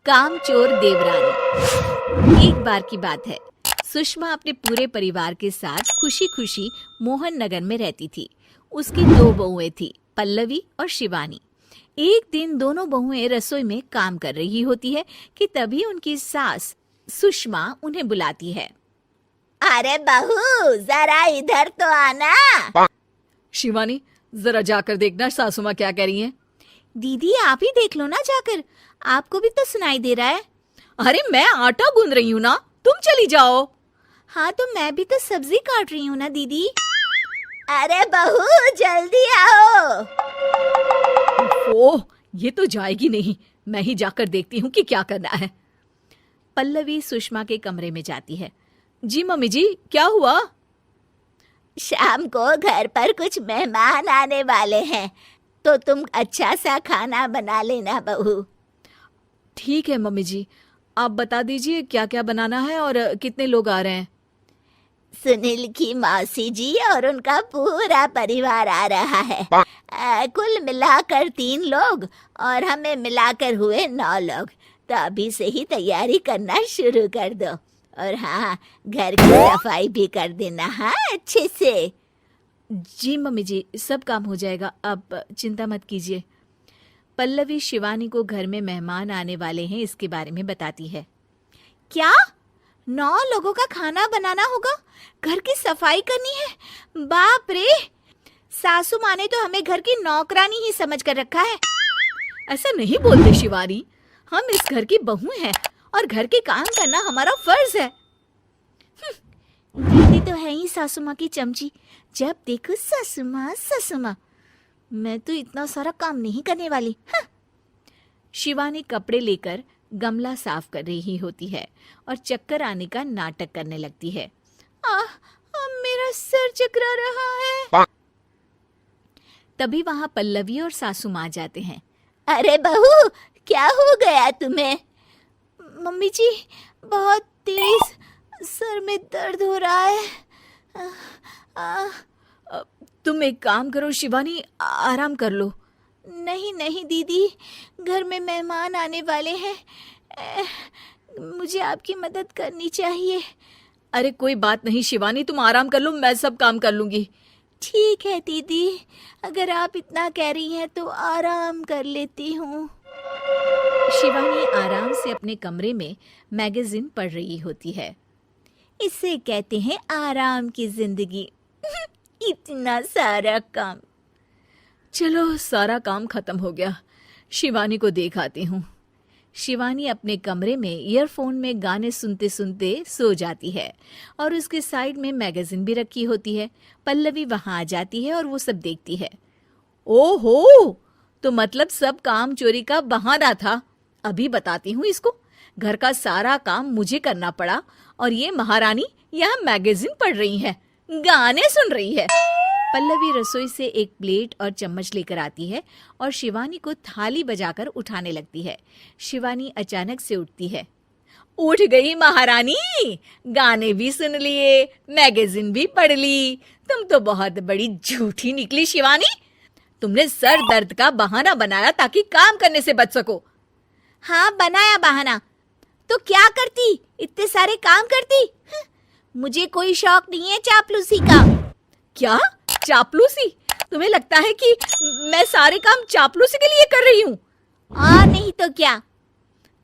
कामचोर देवरानी। एक बार की बात है, सुषमा अपने पूरे परिवार के साथ खुशी खुशी मोहन नगर में रहती थी। उसकी दो बहुएं थी, पल्लवी और शिवानी। एक दिन दोनों बहुएं रसोई में काम कर रही होती है कि तभी उनकी सास सुषमा उन्हें बुलाती है। अरे बहू, जरा इधर तो आना। शिवानी, जरा जाकर देखना सासू माँ क्या कह रही हैं। दीदी आप ही देख लो ना जाकर, आपको भी तो सुनाई दे रहा है। अरे मैं आटा गूंद रही हूँ ना, तुम चली जाओ। हाँ तो मैं भी तो सब्जी काट रही हूँ ना दीदी। अरे बहू, जल्दी आओ। ओह, ये तो जाएगी नहीं। मैं ही जाकर देखती हूँ कि क्या करना है। पल्लवी सुषमा के कमरे में जाती है। जी मम्मी जी, क्या हुआ? शाम को घर पर कुछ मेहमान आने वाले हैं, तो तुम अच्छा सा खाना बना लेना बहू। ठीक है मम्मी जी, आप बता दीजिए क्या क्या बनाना है और कितने लोग आ रहे हैं। सुनील की मौसी जी और उनका पूरा परिवार आ रहा है। कुल मिलाकर 3 लोग और हमें मिलाकर हुए 9 लोग। तो अभी से ही तैयारी करना शुरू कर दो। और हाँ, घर की सफाई भी कर देना, हाँ, अच्छे से। जी मम्मी जी, सब काम हो जाएगा, आप चिंता मत कीजिए। पल्लवी शिवानी को घर में मेहमान आने वाले हैं इसके बारे में बताती है। क्या 9 लोगों का खाना बनाना होगा, घर की सफाई करनी है? बाप रे, सासू माँ ने तो हमें घर की नौकरानी ही समझ कर रखा है। ऐसा नहीं बोलते शिवानी, हम इस घर की बहू हैं और घर के काम करना हमारा फर्ज है। दीदी तो है ही सासू माँ की चमची, जब देखो सासू माँ सासू माँ। मैं तो इतना सारा काम नहीं करने वाली। शिवानी कपड़े लेकर गमला साफ कर रही होती है और चक्कर आने का नाटक करने लगती है। मेरा सर चकरा रहा है। तभी वहां पल्लवी और सासू माँ जाते हैं। अरे बहू, क्या हो गया तुम्हें? मम्मी जी, बहुत तेज सर में दर्द हो रहा है। तुम एक काम करो शिवानी, आराम कर लो। नहीं नहीं दीदी, घर में मेहमान आने वाले हैं, मुझे आपकी मदद करनी चाहिए। अरे कोई बात नहीं शिवानी, तुम आराम कर लो, मैं सब काम कर लूंगी। ठीक है दीदी, अगर आप इतना कह रही हैं तो आराम कर लेती हूँ। शिवानी आराम से अपने कमरे में मैगजीन पढ़ रही होती है। इसे कहते हैं आराम की जिंदगी। इतना सारा काम। चलो, सारा काम खत्म हो गया, शिवानी को देख आती हूँ। शिवानी अपने कमरे में ईयरफोन में गाने सुनते सुनते सो जाती है और उसके साइड में मैगजीन भी रखी होती है। पल्लवी वहां आ जाती है और वो सब देखती है। ओहो, तो मतलब सब काम चोरी का बहाना था। अभी बताती हूँ इसको। घर का सारा काम मुझे करना पड़ा और ये महारानी यहाँ मैगजीन पढ़ रही है, गाने सुन रही है। पल्लवी रसोई से एक प्लेट और चम्मच लेकर आती है और शिवानी को थाली बजाकर उठाने लगती है। शिवानी अचानक से उठती है। उठ गई महारानी, गाने भी सुन लिए, मैगजीन भी पढ़ ली। तुम तो बहुत बड़ी झूठी निकली शिवानी। तुमने सर दर्द का बहाना बनाया ताकि काम करने से बच सको। हाँ, बनाया बहाना, तो क्या करती, इतने सारे काम करती। मुझे कोई शौक नहीं है चापलूसी का। क्या चापलूसी? तुम्हें लगता है कि मैं सारे काम चापलूसी के लिए कर रही हूँ? और नहीं तो क्या।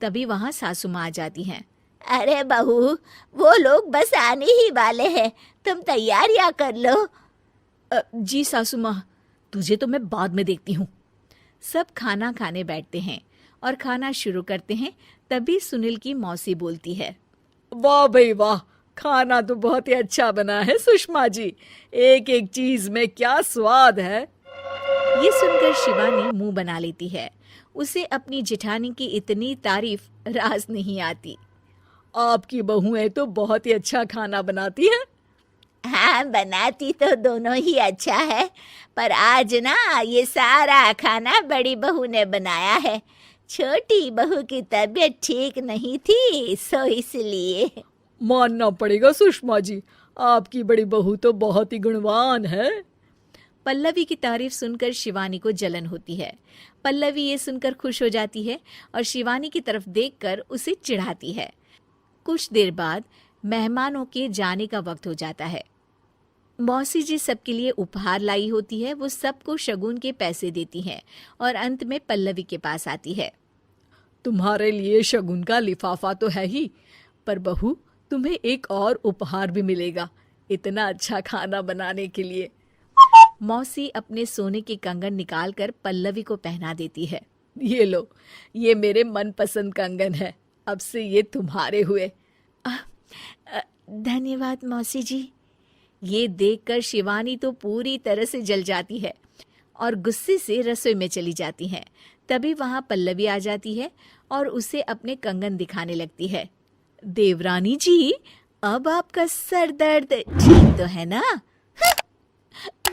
तभी वहां सासू माँ आ जाती हैं। अरे बहू, वो लोग बस आने ही वाले हैं, तुम तैयारियां कर लो। जी सासू माँ, तुझे तो मैं बाद में देखती हूँ। सब खाना खाने बैठते हैं और खाना शुरू करते हैं। तभी सुनील की मौसी बोलती है। वाह भाई वाह, खाना तो बहुत ही अच्छा बना है सुषमा जी। एक एक चीज में क्या स्वाद है। ये सुनकर शिवानी मुंह बना लेती है। उसे अपनी जेठानी की इतनी तारीफ रास नहीं आती। आपकी बहुएं तो बहुत ही अच्छा खाना बनाती हैं। हाँ, बनाती तो दोनों ही अच्छा है, पर आज ना ये सारा खाना बड़ी बहू ने बनाया है। छोटी बहू की तबीयत ठीक नहीं थी, सो इसलिए। मानना पड़ेगा सुषमा जी, आपकी बड़ी बहू तो बहुत ही गुणवान है। पल्लवी की तारीफ सुनकर शिवानी को जलन होती है। पल्लवी ये सुनकर खुश हो जाती है और शिवानी की तरफ देखकर उसे चिढ़ाती है। कुछ देर बाद मेहमानों के जाने का वक्त हो जाता है। मौसी जी सबके लिए उपहार लाई होती है। वो सबको शगुन के पैसे देती हैं और अंत में पल्लवी के पास आती है। तुम्हारे लिए शगुन का लिफाफा तो है ही, पर बहू तुम्हें एक और उपहार भी मिलेगा इतना अच्छा खाना बनाने के लिए। मौसी अपने सोने के कंगन निकालकर पल्लवी को पहना देती है। ये लो, ये मेरे मनपसंद कंगन है, अब से ये तुम्हारे हुए। धन्यवाद मौसी जी। ये देखकर शिवानी तो पूरी तरह से जल जाती है और गुस्से से रसोई में चली जाती है। तभी वहां पल्लवी आ जाती है और उसे अपने कंगन दिखाने लगती है। देवरानी जी, अब आपका सर दर्द ठीक तो है ना?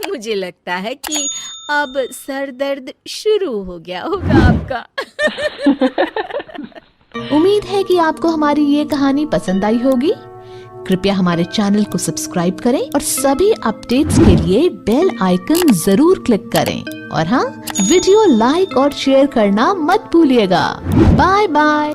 मुझे लगता है कि अब सर दर्द शुरू हो गया होगा आपका। उम्मीद है कि आपको हमारी ये कहानी पसंद आई होगी। कृपया हमारे चैनल को सब्सक्राइब करें और सभी अपडेट्स के लिए बेल आइकन जरूर क्लिक करें। और हाँ, वीडियो लाइक और शेयर करना मत भूलिएगा। Bye bye.